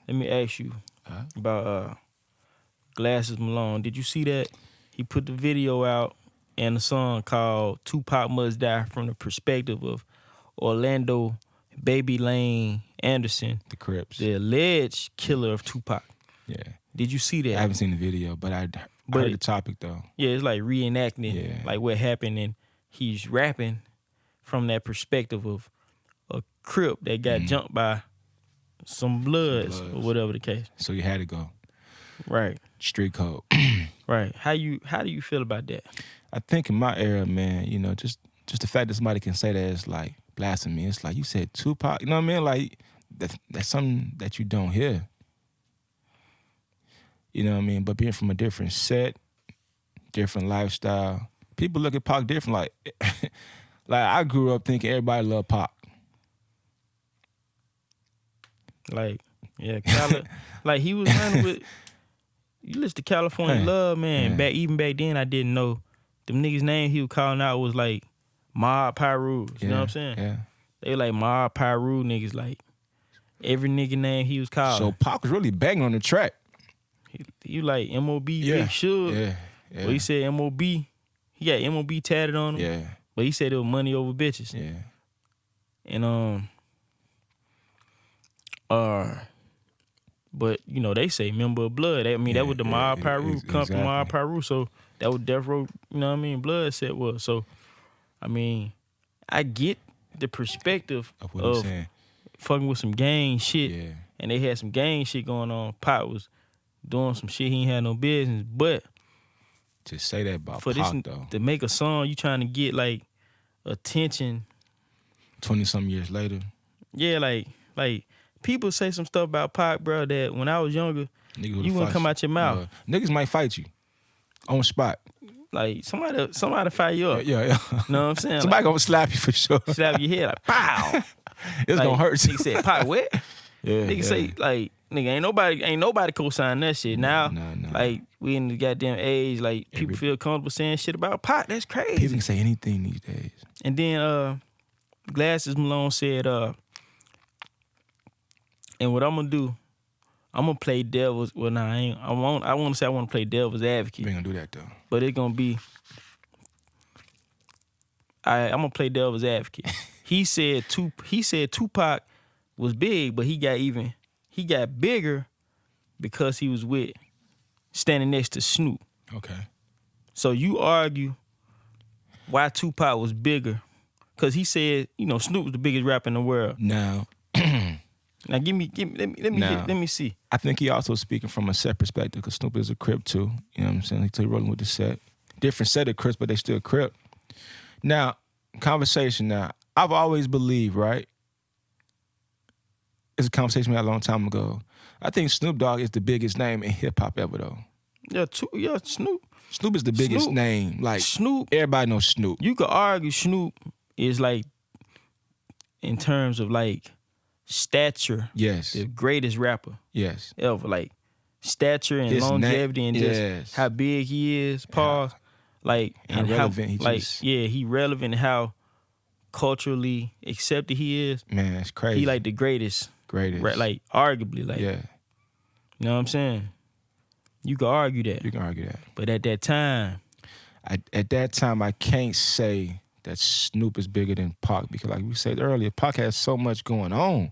let me ask you about Glasses Malone. Did you see that? He put the video out and a song called Tupac Must Die from the perspective of Orlando Baby Lane Anderson, The Crips. the alleged killer of Tupac. Yeah. Did you see that? I haven't seen the video, but I heard the topic though. Yeah, it's like reenacting like what happened, and he's rapping from that perspective of a Crip that got jumped by some bloods or whatever the case. So you had to go. Right. Street code. Right. How do you feel about that? I think in my era, man, you know, just the fact that somebody can say that is like blasphemy. It's like you said Tupac, you know what I mean? Like that's something that you don't hear. You know what I mean? But being from a different set, different lifestyle, people look at Pac different. Like, like I grew up thinking everybody loved Pac. Like, yeah, like he was running with. You listen to California Love, man. Even back then, I didn't know them niggas' name he was calling out was like Mob Pyru. You know what I'm saying? Yeah. They were like Mob Pyru niggas. Like every nigga name he was calling. So Pac was really banging on the track. He like M.O.B. Big Suge. Yeah. Well, he said M.O.B. He got M.O.B. tatted on him. Yeah. But he said it was money over bitches. Yeah. And but you know they say member of blood. I mean that was the Mob Pyru, come from Mob Pyru. So that was Death Row. You know what I mean? Blood said was. So I mean, I get the perspective of what he's saying. Fucking with some gang shit. Yeah. And they had some gang shit going on. Pac was doing some shit he ain't had no business. But to say that about for Pac, this, though. to make a song, you trying to get like attention. 20-some years later. Yeah, like people say some stuff about Pac, bro, that when I was younger, you wouldn't come out your mouth. Niggas might fight you on spot. Like somebody fire you up. Yeah. You know what I'm saying? Somebody gonna slap you for sure. Slap your head like pow. It's like, gonna hurt. Nigga said Pac what? Yeah. Nigga say like nigga ain't nobody co-sign that shit. Now like we in the goddamn age like people feel comfortable saying shit about Pac. That's crazy. People can say anything these days. And then Glasses Malone said and what I'm gonna do, I'm gonna play devil's. Well, nah, I want to say I want to play devil's advocate. We ain't gonna do that though. But it's gonna be. I'm gonna play devil's advocate. He said Tupac was big, but he got bigger because he was standing next to Snoop. Okay. So you argue why Tupac was bigger, because he said Snoop was the biggest rapper in the world. Now. Now let me see. I think he also speaking from a set perspective because Snoop is a Crip too. You know what I'm saying? He's rolling with the set. Different set of Crips, but they still Crip. Now, conversation now. I've always believed, right? It's a conversation we had a long time ago. I think Snoop Dogg is the biggest name in hip hop ever though. Yeah, Snoop. Snoop is the biggest name. Like Snoop. Everybody knows Snoop. You could argue Snoop is like, in terms of like stature, yes, the greatest rapper, yes, ever. Like stature and his longevity and just how big he is. Pause. Like and how relevant he relevant. How culturally accepted he is. Man, it's crazy. He like the greatest. Like arguably, like yeah. You know what I'm saying? You can argue that. You can argue that. But at that time, I can't say that Snoop is bigger than Pac because, like we said earlier, Pac has so much going on.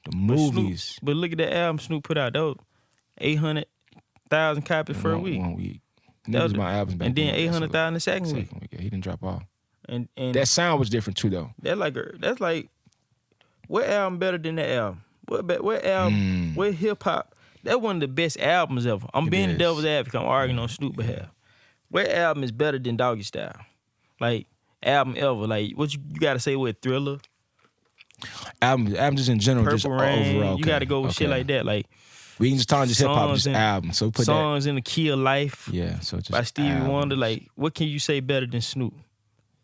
The movies. But look at the album Snoop put out. That was 800,000 copies for a week. 1 week. That was my albums back and then 800,000 the second week. Yeah, he didn't drop off. And that sound was different too, though. That's like, what album better than that album? What album? What hip hop? That one of the best albums ever. I'm being the devil's advocate. I'm arguing on Snoop behalf. What album is better than Doggy Style? Like album ever? Like what you got to say with Thriller? Album just in general, Purple just Rain, overall. You got to go with shit like that. Like we can just talk just hip hop, just album. So we put songs in the Key of Life. Yeah, so just by Stevie albums. Wonder. Like what can you say better than Snoop?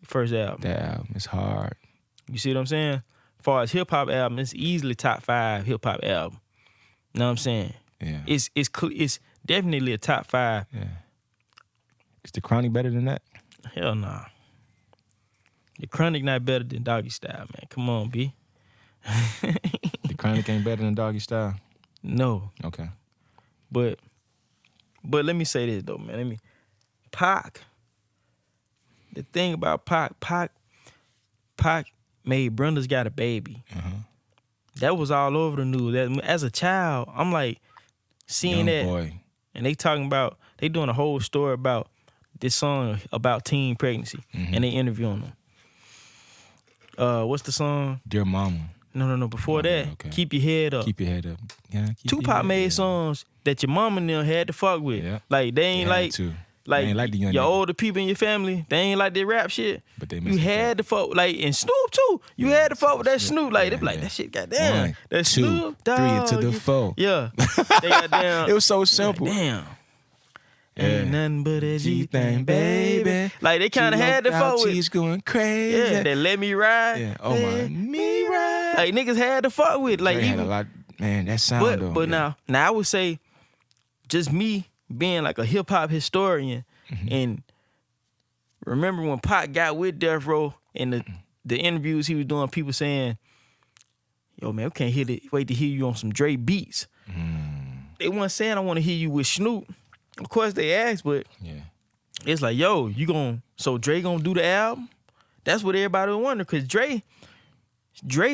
First album. That album is hard. You see what I'm saying? As far as hip hop album, it's easily top 5 hip hop album. You know what I'm saying? Yeah. It's definitely a top 5. Yeah. Is the Chronic better than that? Hell nah. The Chronic not better than Doggy Style, man. Come on, B. The Chronic ain't better than Doggy Style. No. Okay. But let me say this though, man. Pac. The thing about Pac made Brenda's Got a Baby. That was all over the news. As a child, I'm like seeing Young that, boy. and they doing a whole story about this song about teen pregnancy, and they interviewing them. What's the song? Dear Mama. No. Before that, okay. Keep Your Head Up. Keep your head up. Yeah. Tupac made songs that your mama and them had to fuck with. Yeah. Like they ain't like. Like, ain't like the young your nigga. older people in your family, they ain't like that rap shit. But they you had to fuck, like, and Snoop too. You had to fuck with that Snoop. Like, they be like, that shit goddamn. One, That two, Snoop, dog. 3 into the 4. Yeah. They goddamn. It was so simple. Like, damn. Ain't nothing but a G-thing, baby. Like, they kind of had to fuck with. She's going crazy. Yeah, they Let Me Ride. Yeah. Oh, my. Me ride. Like, niggas had to fuck with. Like, had a lot. Man, that sound, though. But now I would say, just me being like a hip-hop historian, and remember when Pac got with Death Row and the interviews he was doing, people saying, yo, man, we can't wait to hear you on some Dre beats. They weren't saying I want to hear you with Snoop. Of course they asked, but it's like, yo, so Dre gonna do the album? That's what everybody was wondering, because Dre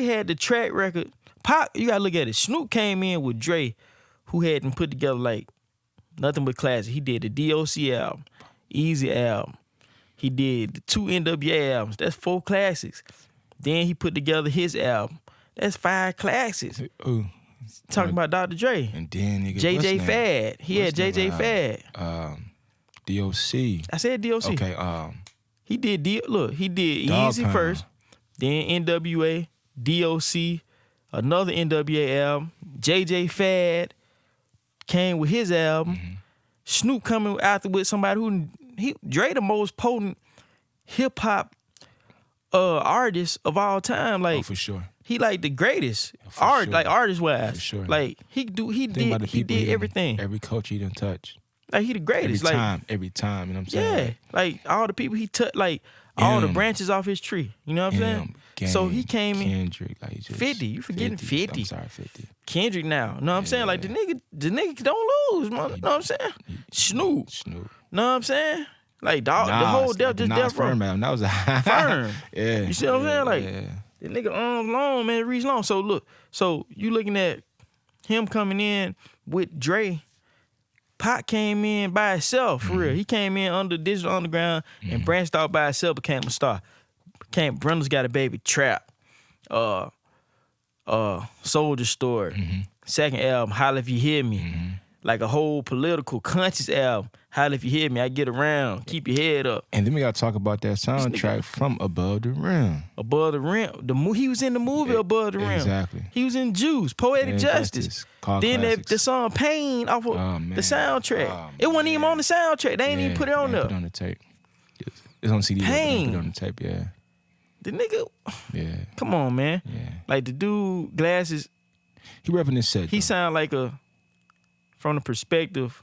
had the track record. Pac, you gotta look at it. Snoop came in with Dre, who hadn't put together like nothing but classics. He did the DOC album, Easy album. He did the 2 NWA albums. That's 4 classics. Then he put together his album. That's 5 classics. Ooh. Talking about Dr. Dre. And then nigga, JJ Fad. He had JJ Fad. DOC. I said DOC. Okay. He did Dogg Easy first, then NWA, DOC, another NWA album. JJ Fad came with his album. Snoop coming after with somebody who Dre the most potent hip hop artist of all time. Like, for sure. He like the greatest sure. like artist wise. For sure. Like he did everything. Every coach he done touched. Like he the greatest. Every time, you know what I'm saying? Yeah. Like all the people he touched, like all the branches off his tree. You know what I'm saying? Game, so he came in Kendrick, like just 50. You forgetting 50. I'm sorry, 50. Kendrick now. Know what I'm saying? Like the nigga don't lose, man. Know what I'm saying? Snoop. Know what I'm saying? Like dog, the whole Death Row. Firm, man. That was a Firm. Yeah. You see what I'm saying? Like the nigga arms long, man, reach long. So look, you looking at him coming in with Dre. Pac came in by himself, for real. He came in under Digital Underground and branched out by himself, became a star. Brenda's Got a Baby, Trap, Soldier Story. Second album, Holla If You Hear Me. Like a whole political conscious album. Holla If You Hear Me, I Get Around, Keep Your Head Up. And then we gotta talk about that soundtrack from Above the Rim. Above the Rim. He was in the movie Above the Rim. Exactly. He was in Juice, Poetic Justice. Then the song Pain off of the soundtrack. It wasn't even on the soundtrack. They ain't even put it on there. Put it on the tape. It's on CD. Pain. Put it on the tape, yeah. The nigga. Yeah. Come on, man. Yeah. Like the dude, glasses. He repping this set. He sound like from the perspective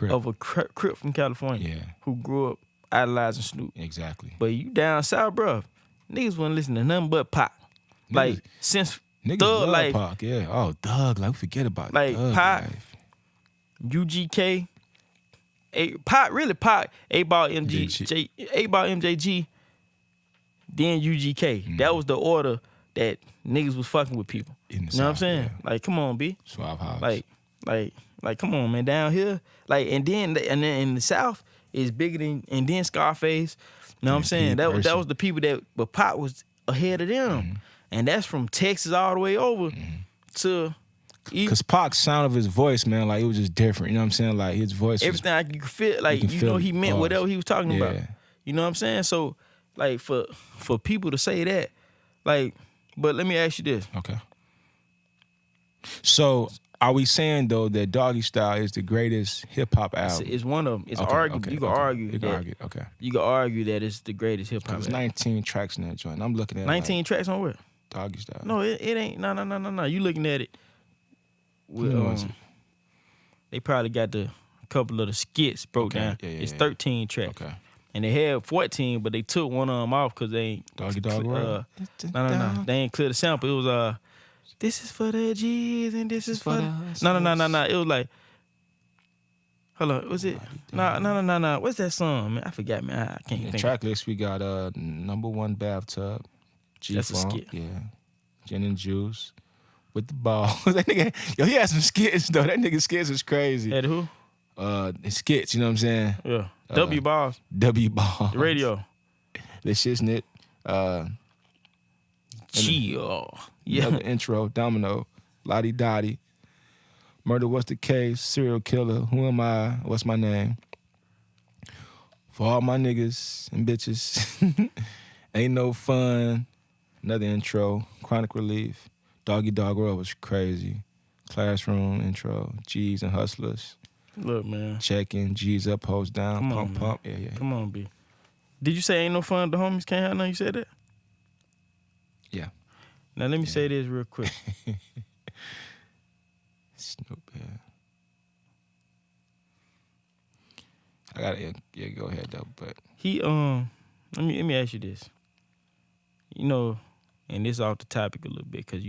of a Crip from California. Yeah. Who grew up idolizing Snoop. Exactly. But you down south, bro. Niggas wasn't listening to nothing but Pac. Like since niggas Thug Life. Pac, yeah. Oh, Doug, like forget about like Thug Pac, Life. UGK, Pac, 8-Ball MJG, then UGK. That was the order that niggas was fucking with people. You know what I'm saying? Yeah. Like, come on, B. Suave House. Like, come on, man. Down here, like, and then in the South is bigger than, and then Scarface. You know what I'm saying? That was the people but Pac was ahead of them, and that's from Texas all the way over to. Cause Pac's sound of his voice, man, like it was just different. You know what I'm saying? Like his voice, everything you could feel, like you know, he meant whatever he was talking about. You know what I'm saying? So, like for people to say that, like, but let me ask you this. Okay. So, are we saying though that Doggy Style is the greatest hip hop album? It's one of them. It's argued. You can argue. Okay. You can argue that it's the greatest hip hop. There's 19 tracks in that joint. I'm looking at 19 tracks on what? Doggy Style. No, it ain't. No. You looking at it? With, they probably got a couple of the skits broke down. Yeah, it's 13 tracks. Okay. And they had 14, but they took one of them off because they ain't. Doggy Dog World? No. They ain't clear the sample. It was This is for the G's and this is for the... No. No. It was like, hold on, was it? No. What's that song, man? I forgot, man. I can't In think. track list, we got number one bathtub, That's a G-Funk, skit. yeah, Gin and Juice, with the balls. That nigga, yo, he had some skits though. That nigga skits is crazy. Had who? His skits, you know what I'm saying? Yeah. W Balls. W Balls. The radio. This shit's it. Chill. Yeah. Another intro, Domino, Lottie Dottie, Murder What's the Case, Serial Killer, Who Am I, What's My Name? For all my niggas and bitches, Ain't No Fun, another intro, Chronic Relief, Doggy Dog World was crazy, Classroom intro, G's and Hustlers. Look, man. Check-in, G's up, hoes down, Come pump, on, pump. Yeah. Come on, B. Did you say ain't no fun? The homies can't have none? You said that? Yeah. Now, let me say this real quick. Snoop, yeah. I gotta, yeah, go ahead though, but. He, let me ask you this. You know, and this off the topic a little bit, because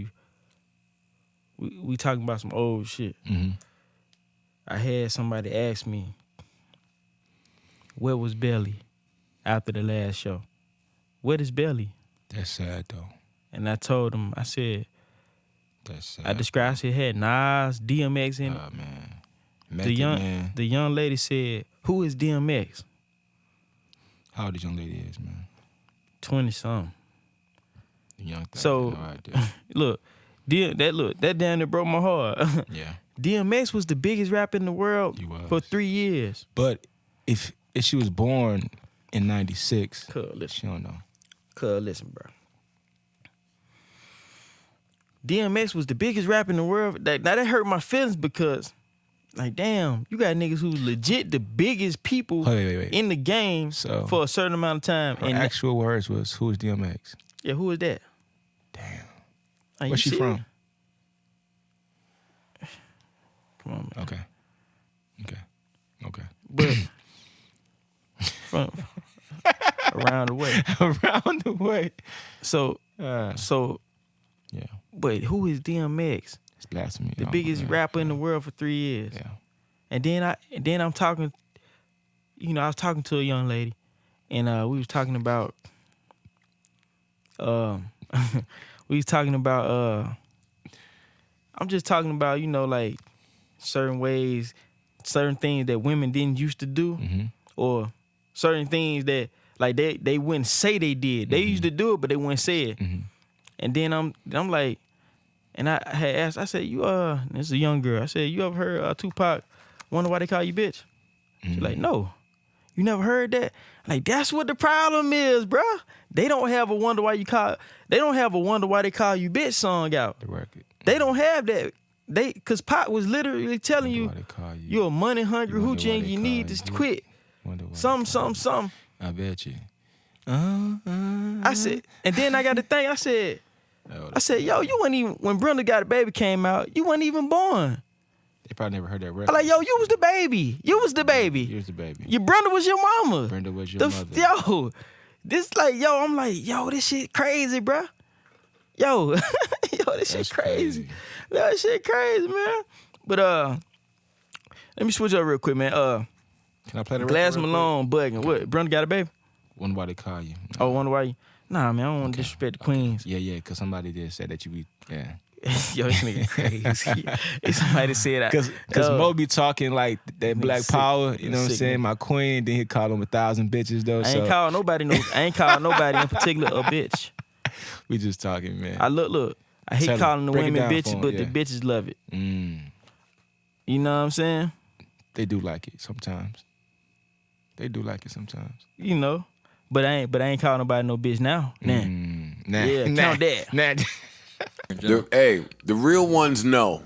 we talking about some old shit. Mm-hmm. I had somebody ask me, where was Belly after the last show? Where is Belly? That's sad though. And I told him, I said, That's sad. I described it had Nas, DMX in it. Oh, man. The young lady said, who is DMX? How old this young lady is, man? 20-something. The young thing. So, No idea. look, that damn near broke my heart. Yeah. DMX was the biggest rapper in the world He was. for 3 years. But if she was born in 96, Listen, she don't know. listen, bro. DMX was the biggest rapper in the world. Now that hurt my feelings because, like, damn, you got niggas who's legit the biggest people Wait. in the game So, for a certain amount of time. Her And actual words was, who is DMX? yeah, who is that? Damn. Like, Where's she you see from? it? Come on, man. Okay. But from around the way. Around the way. So, Yeah. but who is DMX? It's blasphemy. The biggest rapper in the world for 3 years. Yeah. And then I'm talking, I was talking to a young lady, and we was talking about, I'm just talking about, like certain ways, certain things that women didn't used to do, Mm-hmm. or certain things that like they wouldn't say they did. They used to do it, but they wouldn't say it. Mm-hmm. And then I'm like, and I had asked, I said, this is a young girl. I said, you ever heard Tupac, Wonder Why They Call You Bitch? Mm-hmm. She's like, no. You never heard that? Like, that's what the problem is, bruh. They don't have a Wonder Why They Call You Bitch song out. The record. They don't have that. Cause Pac was literally telling Wonder you, Why They Call You. you're a money hungry You wonder hoochie why and they you call need you to bitch. quit. Wonder why they Something. call you. I bet you. I said, and then I got to think, I said, yo, you wasn't even, when Brenda Got a Baby came out, you wasn't even born. They probably never heard that record. I'm like, yo, you was the baby. You was the baby. Here's the baby. Your Brenda was your mama. Brenda was your mother. Yo, I'm like, yo, this shit crazy, bruh. Yo, this shit crazy. That shit crazy, man. But let me switch up real quick, man. Can I play the record? Glass real quick? Malone bugging. What? Brenda Got a Baby? Wonder Why They Call You. Oh, Wonder Why you? Nah, man, I don't want to disrespect the queens. Yeah, because somebody did say that you be, yeah. Yo, this nigga crazy. It's somebody said that. Because Mo be talking like that black sick. power, you know what I'm Sick, saying? nigga. My queen, then he call him 1,000 bitches though. I ain't call nobody in particular a bitch. We just talking, man. I look. I hate Tell calling the break it women down for bitches, 'em, but yeah. the bitches love it. Mm. You know what I'm saying? They do like it sometimes. They do like it sometimes. You know. But I ain't calling nobody no bitch now. Nah. Nah. Yeah, count that. Nah. The real ones know.